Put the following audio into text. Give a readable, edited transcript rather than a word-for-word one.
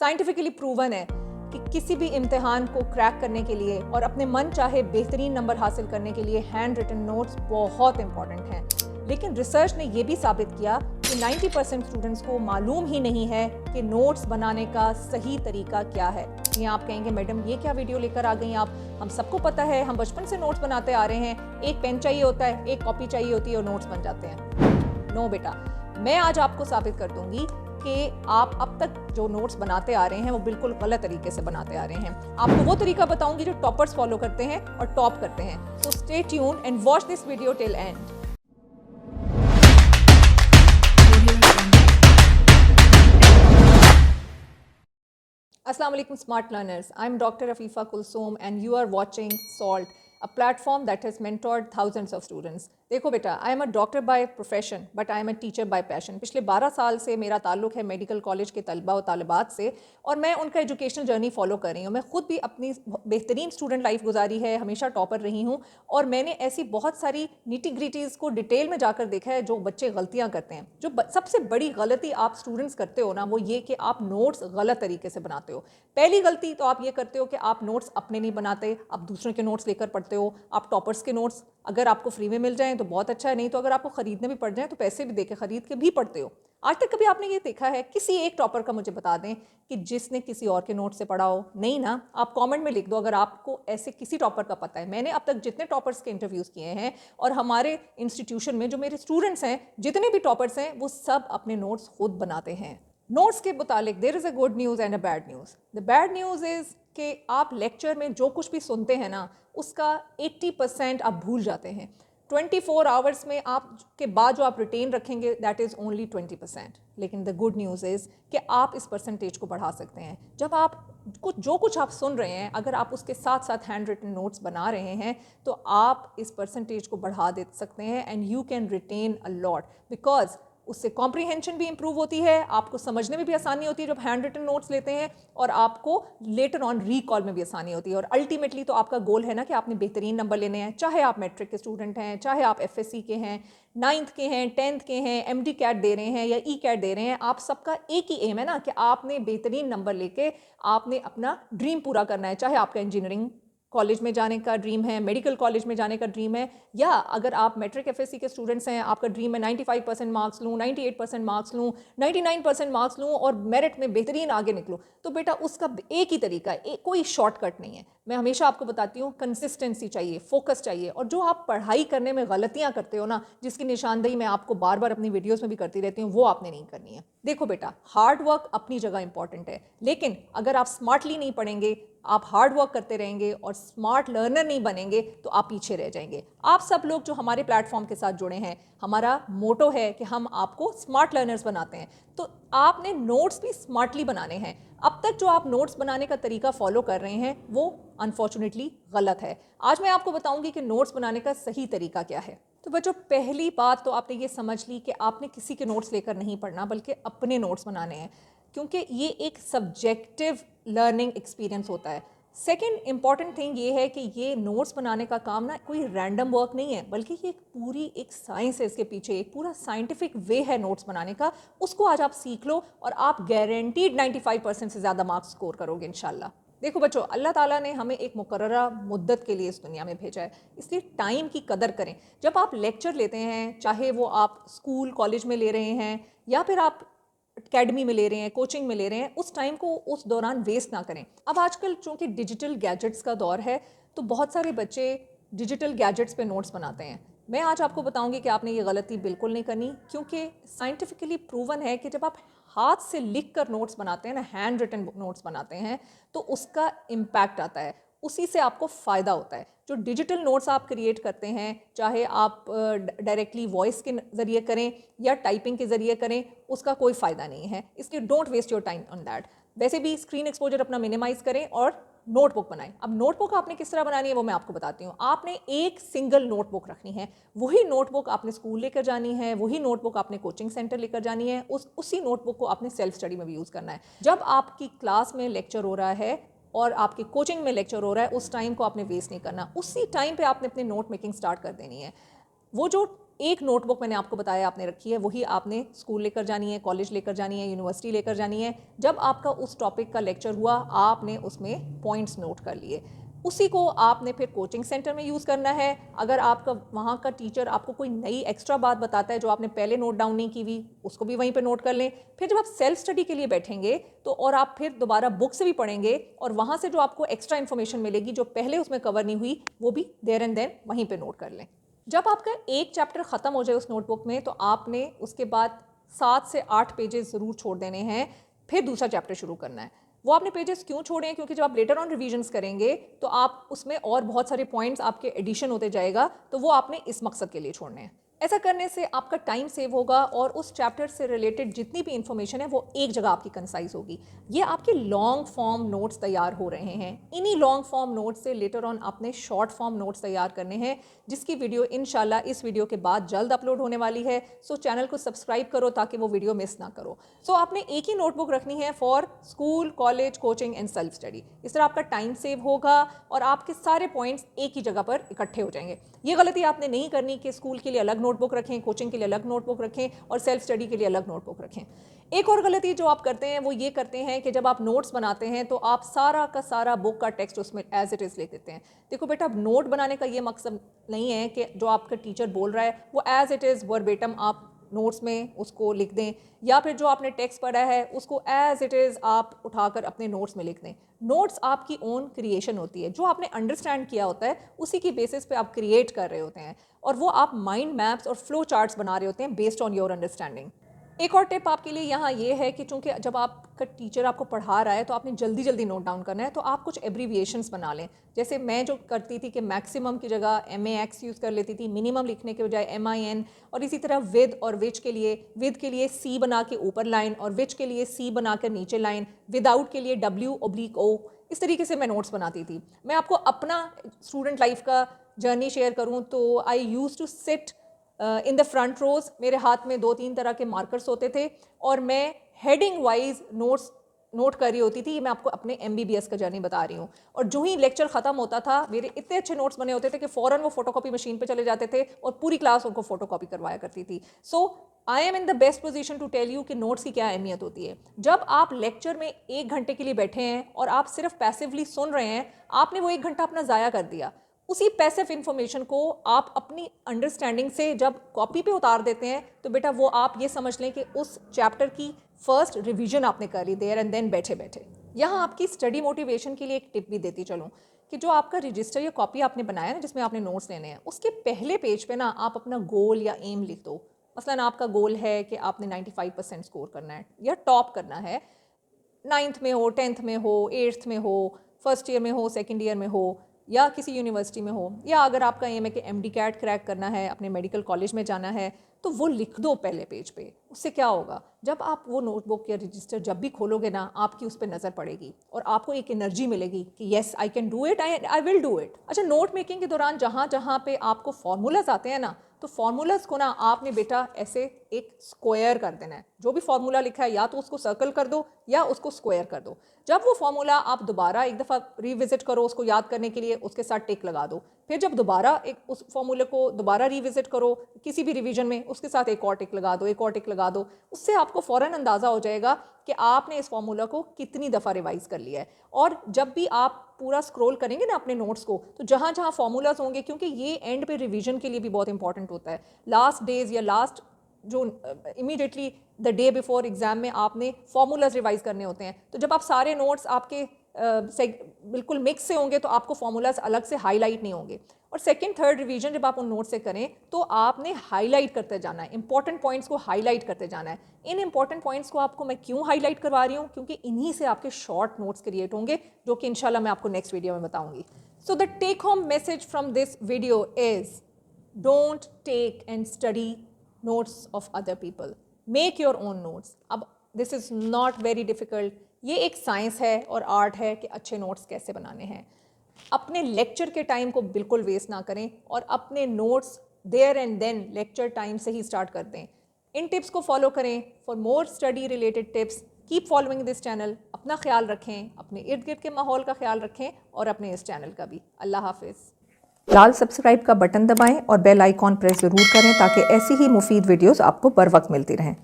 Scientifically proven है कि किसी भी इम्तिहान को क्रैक करने के लिए और अपने मन चाहे बेहतरीन नंबर हासिल करने के लिए हैंड रिटन नोट्स बहुत इंपॉर्टेंट हैं। लेकिन रिसर्च ने यह भी साबित किया कि 90% स्टूडेंट्स को मालूम ही नहीं है कि नोट्स बनाने का सही तरीका क्या है। ये आप कहेंगे मैडम ये क्या वीडियो लेकर आ गई आप, हम सबको पता है, हम बचपन से नोट्स बनाते आ रहे हैं, एक पेन चाहिए होता है, एक कॉपी चाहिए होती है और नोट्स बन जाते हैं। नो बेटा, मैं आज आपको साबित कर दूंगी कि आप अब तक जो नोट्स बनाते आ रहे हैं वो बिल्कुल गलत तरीके से बनाते आ रहे हैं। आपको वो तरीका बताऊंगी जो टॉपर्स फॉलो करते हैं और टॉप करते हैं। So stay tune and watch this video till end. अस्सलाम वालेकुम smart learners, I am doctor Afifa Kulsoom and you are watching salt, a platform that has mentored thousands of students. देखो बेटा, I am a doctor by profession but I am a teacher bye passion. पिछले 12 साल से मेरा ताल्लुक है medical college के तलबा और तालिबात से और मैं उनका एजुकेशनल जर्नी फॉलो कर रही हूँ। मैं खुद भी अपनी बेहतरीन स्टूडेंट लाइफ गुजारी है, हमेशा टॉपर रही हूँ और मैंने ऐसी बहुत सारी निटी ग्रिटीज़ को डिटेल में जाकर देखा है जो बच्चे गलतियाँ करते हैं। जो सबसे बड़ी गलती आप स्टूडेंट्स करते हो ना, वो ये कि आप नोट्स गलत तरीके से बनाते हो। पहली गलती तो आप ये करते हो कि आप नोट्स अपने नहीं बनाते, आप दूसरों के नोट्स लेकर पढ़ते हो। आप टॉपर्स के नोट्स अगर आपको फ्री में मिल जाएं तो बहुत अच्छा है, नहीं तो अगर आपको खरीदने भी पड़ जाएं तो पैसे भी देके खरीद के भी पढ़ते हो। आज तक कभी आपने ये देखा है किसी एक टॉपर का मुझे बता दें कि जिसने किसी और के नोट से पढ़ा हो? नहीं ना। आप कमेंट में लिख दो अगर आपको ऐसे किसी टॉपर का पता है। मैंने अब तक जितने टॉपर्स के इंटरव्यूज़ किए हैं और हमारे इंस्टीट्यूशन में जो मेरे स्टूडेंट्स हैं, जितने भी टॉपर्स हैं, वो सब अपने नोट्स खुद बनाते हैं। नोट्स के मुतालिक there is a good news and a bad news. The bad news is कि आप लेक्चर में जो कुछ भी सुनते हैं ना, उसका 80% आप भूल जाते हैं। 24 आवर्स में आप के बाद जो आप रिटेन रखेंगे दैट इज़ ओनली 20%। लेकिन द गुड न्यूज़ इज़ कि आप इस परसेंटेज को बढ़ा सकते हैं। जब आप जो कुछ आप सुन रहे हैं, अगर आप उसके साथ साथ हैंड रिटन नोट्स बना रहे हैं तो आप इस परसेंटेज को बढ़ा दे सकते हैं and you can retain a lot, because उससे कॉम्प्रीहेंशन भी इंप्रूव होती है, आपको समझने में भी आसानी होती है जब हैंड रिटन नोट्स लेते हैं, और आपको लेटर ऑन रिकॉल में भी आसानी होती है। और अल्टीमेटली तो आपका गोल है ना कि आपने बेहतरीन नंबर लेने हैं, चाहे आप मैट्रिक के स्टूडेंट हैं, चाहे आप एफएससी के हैं, 9th के हैं, 10th के हैं, एमडी कैट दे रहे हैं या ई कैट दे रहे हैं। आप सबका एक ही एम है ना कि आपने बेहतरीन नंबर लेके आपने अपना ड्रीम पूरा करना है। चाहे आपका इंजीनियरिंग कॉलेज में जाने का ड्रीम है, मेडिकल कॉलेज में जाने का ड्रीम है, या अगर आप मैट्रिक एफएससी के स्टूडेंट्स हैं, आपका ड्रीम है 95% मार्क्स लूँ, 98% मार्क्स लूँ, 99% मार्क्स लूँ और मेरिट में बेहतरीन आगे निकलूँ, तो बेटा उसका एक ही तरीका है, कोई शॉर्टकट नहीं है। मैं हमेशा आपको बताती हूँ कंसिस्टेंसी चाहिए, फोकस चाहिए। और जो आप पढ़ाई करने में गलतियाँ करते हो ना, जिसकी निशानदेही मैं आपको बार बार अपनी वीडियोस में भी करती रहती हूँ, वो आपने नहीं करनी है। देखो बेटा, हार्ड वर्क अपनी जगह इंपॉर्टेंट है, लेकिन अगर आप स्मार्टली नहीं पढ़ेंगे, आप हार्ड वर्क करते रहेंगे और स्मार्ट लर्नर नहीं बनेंगे तो आप पीछे रह जाएंगे। आप सब लोग जो हमारे प्लेटफॉर्म के साथ जुड़े हैं, हमारा मोटो है कि हम आपको स्मार्ट लर्नर्स बनाते हैं, तो आपने नोट्स भी स्मार्टली बनाने हैं। अब तक जो आप नोट्स बनाने का तरीका फॉलो कर रहे हैं वो अनफॉर्चुनेटली गलत है। आज मैं आपको बताऊंगी कि नोट्स बनाने का सही तरीका क्या है। तो बच्चों, पहली बात तो आपने ये समझ ली कि आपने किसी के नोट्स लेकर नहीं पढ़ना, बल्कि अपने नोट्स बनाने हैं, क्योंकि ये एक सब्जेक्टिव लर्निंग एक्सपीरियंस होता है। सेकेंड इंपॉर्टेंट थिंग ये है कि ये नोट्स बनाने का काम ना कोई रैंडम वर्क नहीं है, बल्कि ये पूरी एक साइंस है, इसके पीछे एक पूरा साइंटिफिक वे है नोट्स बनाने का। उसको आज आप सीख लो और आप गारंटीड 95% से ज़्यादा मार्क्स स्कोर करोगे इंशाल्लाह। देखो बच्चों, अल्लाह ताला ने हमें एक मुकर्ररा मुद्दत के लिए इस दुनिया में भेजा है, इसलिए टाइम की कदर करें। जब आप लेक्चर लेते हैं, चाहे वो आप स्कूल कॉलेज में ले रहे हैं या फिर आप अकेडमी में ले रहे हैं, कोचिंग में ले रहे हैं, उस टाइम को उस दौरान वेस्ट ना करें। अब आजकल चूंकि डिजिटल गैजेट्स का दौर है, तो बहुत सारे बच्चे डिजिटल गैजेट्स पे नोट्स बनाते हैं। मैं आज आपको बताऊंगी कि आपने ये गलती बिल्कुल नहीं करनी, क्योंकि साइंटिफिकली प्रूवन है कि जब आप हाथ से लिख कर नोट्स बनाते हैं ना, हैंड रिटन नोट्स बनाते हैं, तो उसका इम्पैक्ट आता है, उसी से आपको फ़ायदा होता है। जो डिजिटल नोट्स आप क्रिएट करते हैं, चाहे आप डायरेक्टली वॉइस के ज़रिए करें या टाइपिंग के ज़रिए करें, उसका कोई फ़ायदा नहीं है, इसलिए don't waste your time on that. वैसे भी स्क्रीन एक्सपोजर अपना मिनिमाइज़ करें और नोटबुक बनाएं। अब नोटबुक आपने किस तरह बनानी है वो मैं आपको बताती हूँ। आपने एक सिंगल नोटबुक रखनी है, वही नोटबुक आपने स्कूल लेकर जानी है, वही नोटबुक आपने कोचिंग सेंटर लेकर जानी है, उसी नोटबुक को आपने सेल्फ स्टडी में भी यूज़ करना है। जब आपकी क्लास में लेक्चर हो रहा है और आपके कोचिंग में लेक्चर हो रहा है, उस टाइम को आपने वेस्ट नहीं करना, उसी टाइम पे आपने अपने नोट मेकिंग स्टार्ट कर देनी है। वो जो एक नोटबुक मैंने आपको बताया आपने रखी है, वही आपने स्कूल लेकर जानी है, कॉलेज लेकर जानी है, यूनिवर्सिटी लेकर जानी है। जब आपका उस टॉपिक का लेक्चर हुआ, आपने उसमें पॉइंट्स नोट कर लिए, उसी को आपने फिर कोचिंग सेंटर में यूज़ करना है। अगर आपका वहाँ का टीचर आपको कोई नई एक्स्ट्रा बात बताता है जो आपने पहले नोट डाउन नहीं की हुई, उसको भी वहीं पे नोट कर लें। फिर जब आप सेल्फ स्टडी के लिए बैठेंगे तो और आप फिर दोबारा बुक से भी पढ़ेंगे, और वहाँ से जो आपको एक्स्ट्रा इन्फॉर्मेशन मिलेगी जो पहले उसमें कवर नहीं हुई, वो भी देयर एंड देन वहीं पर नोट कर लें। जब आपका एक चैप्टर ख़त्म हो जाए उस नोटबुक में, तो आपने उसके बाद 7 से 8 पेजेस ज़रूर छोड़ देने हैं, फिर दूसरा चैप्टर शुरू करना है। वो आपने पेजेस क्यों छोड़े हैं? क्योंकि जब आप लेटर ऑन रिवीजन्स करेंगे तो आप उसमें और बहुत सारे पॉइंट्स आपके एडिशन होते जाएगा, तो वो आपने इस मकसद के लिए छोड़ने हैं। ऐसा करने से आपका टाइम सेव होगा और उस चैप्टर से रिलेटेड जितनी भी इंफॉर्मेशन है वो एक जगह आपकी कंसाइज होगी। ये आपके लॉन्ग फॉर्म नोट्स तैयार हो रहे हैं। इन्हीं लॉन्ग फॉर्म नोट्स से लेटर ऑन आपने शॉर्ट फॉर्म नोट्स तैयार करने हैं, जिसकी वीडियो इंशाल्लाह इस वीडियो के बाद जल्द अपलोड होने वाली है। सो चैनल को सब्सक्राइब करो ताकि वो वीडियो मिस ना करो। सो आपने एक ही नोटबुक रखनी है for school, college, coaching and self study. इस तरह आपका टाइम सेव होगा और आपके सारे पॉइंट्स एक ही जगह पर इकट्ठे हो जाएंगे। ये गलती आपने नहीं करनी कि स्कूल के लिए अलग नोटबुक रखें, कोचिंग के लिए अलग नोटबुक रखें और सेल्फ स्टडी के लिए अलग नोटबुक रखें। एक और गलती जो आप करते हैं वो ये करते हैं कि जब आप नोट्स बनाते हैं तो आप सारा का सारा बुक का टेक्स्ट उसमें एज इट इज़ लिख देते हैं। देखो बेटा, अब नोट बनाने का ये मकसद नहीं है कि जो आपका टीचर बोल रहा है वो एज इट इज़ वर्बेटम आप नोट्स में उसको लिख दें, या फिर जो आपने टेक्स्ट पढ़ा है उसको एज इट इज़ आप उठाकर अपने नोट्स में लिख दें। नोट्स आपकी ओन क्रिएशन होती है, जो आपने अंडरस्टैंड किया होता है उसी की बेसिस पे आप क्रिएट कर रहे होते हैं, और वो आप माइंड मैप्स और फ्लो चार्ट्स बना रहे होते हैं बेस्ड ऑन योर अंडरस्टैंडिंग। एक और टिप आपके लिए यहाँ ये है कि चूंकि जब आपका टीचर आपको पढ़ा रहा है तो आपने जल्दी जल्दी नोट डाउन करना है, तो आप कुछ एब्रीविएशंस बना लें। जैसे मैं जो करती थी कि मैक्सिमम की जगह MAX यूज़ कर लेती थी, मिनिमम लिखने के बजाय MIN, और इसी तरह विद और विच के लिए C बना के ऊपर लाइन और विच के लिए C बनाकर नीचे लाइन, विदाउट के लिए W/O। इस तरीके से मैं नोट्स बनाती थी। मैं आपको अपना स्टूडेंट लाइफ का जर्नी शेयर करूँ तो I use to sit in the front row. मेरे हाथ में 2-3 तरह के मार्कर्स होते थे और मैं हेडिंग वाइज नोट कर रही होती थी। मैं आपको अपने MBBS का जर्नी बता रही हूँ। और जो ही लेक्चर ख़त्म होता था, मेरे इतने अच्छे नोट्स बने होते थे कि फ़ौरन वो फोटोकॉपी मशीन पे चले जाते थे और पूरी क्लास उनको फोटोकॉपी करवाया करती थी। So I'm in the best position to tell you कि नोट्स की क्या अहमियत होती है। जब आप लेक्चर में 1 घंटे के लिए बैठे हैं और आप सिर्फ पैसिवली सुन रहे हैं, आपने वो 1 घंटा अपना ज़ाया कर दिया। उसी पैसिव इंफॉर्मेशन को आप अपनी अंडरस्टैंडिंग से जब कॉपी पे उतार देते हैं तो बेटा वो आप ये समझ लें कि उस चैप्टर की फर्स्ट रिवीजन आपने कर ली देयर एंड देन बैठे बैठे। यहाँ आपकी स्टडी मोटिवेशन के लिए एक टिप भी देती चलूँ कि जो आपका रजिस्टर या कॉपी आपने बनाया ना जिसमें आपने नोट्स लेने हैं, उसके पहले पेज पे ना आप अपना गोल या एम लिख दो। मसलन आपका गोल है कि आपने 95% स्कोर करना है या टॉप करना है, 9th में हो, 10th में हो, 8th में हो, फर्स्ट ईयर में हो, सेकेंड ईयर में हो, या किसी यूनिवर्सिटी में हो, या अगर आपका एम है कि MD कैट क्रैक करना है, अपने मेडिकल कॉलेज में जाना है, तो वो लिख दो पहले पेज पे। उससे क्या होगा, जब आप वो नोटबुक या रजिस्टर जब भी खोलोगे ना, आपकी उस पर नज़र पड़ेगी और आपको एक एनर्जी मिलेगी कि yes I can do it, I will do it. अच्छा, नोट मेकिंग के दौरान जहाँ जहाँ पे आपको फार्मूलाज आते हैं ना, तो फार्मूलाज को ना आपने बेटा ऐसे एक स्क्वायर कर देना है। जो भी फार्मूला लिखा है या तो उसको सर्कल कर दो या उसको स्क्वायर कर दो। जब वो फार्मूला आप दोबारा एक दफ़ा रिविजिट करो उसको याद करने के लिए, उसके साथ टिक लगा दो। फिर जब दोबारा एक उस फार्मूले को दोबारा रिविजिट करो किसी भी रिवीजन में, उसके साथ एक और टिक लगा दो, एक और टिक लगा दो। उससे आपको फ़ौरन अंदाज़ा हो जाएगा कि आपने इस फार्मूला को कितनी दफ़ा रिवाइज़ कर लिया है। और जब भी आप पूरा स्क्रॉल करेंगे ना अपने नोट्स को, तो जहाँ जहाँ फार्मूलाज होंगे, क्योंकि ये एंड पे रिवीजन के लिए भी बहुत इंपॉर्टेंट होता है, लास्ट डेज या लास्ट जो immediately the day before exam में आपने फार्मूलाज रिवाइज करने होते हैं। तो जब आप सारे नोट्स आपके बिल्कुल मिक्स से होंगे तो आपको फार्मूलाज अलग से हाईलाइट नहीं होंगे। और सेकंड थर्ड रिवीजन जब आप उन नोट से करें तो आपने हाईलाइट करते जाना है, इंपॉर्टेंट पॉइंट्स को हाईलाइट करते जाना है। इन इंपॉर्टेंट पॉइंट्स को आपको मैं क्यों हाईलाइट करवा रही हूँ, क्योंकि इन्हीं से आपके शॉर्ट नोट्स क्रिएट होंगे, जो कि इंशाल्लाह मैं आपको नेक्स्ट वीडियो में बताऊंगी। So the take home message from this video is don't take and study notes of other people, make your own notes. अब this is not very difficult, ये एक साइंस है और आर्ट है कि अच्छे नोट्स कैसे बनाने हैं। अपने लेक्चर के टाइम को बिल्कुल वेस्ट ना करें और अपने notes there and then lecture time से ही स्टार्ट कर दें। इन टिप्स को फॉलो करें। For more study related tips keep following this channel. अपना ख्याल रखें, अपने इर्द गिर्द के माहौल का ख्याल रखें और अपने इस चैनल का भी। अल्लाह हाफिज़। लाल सब्सक्राइब का बटन दबाएं और बेल आइकॉन प्रेस ज़रूर करें ताकि ऐसी ही मुफीद वीडियोस आपको बर वक्त मिलती रहें।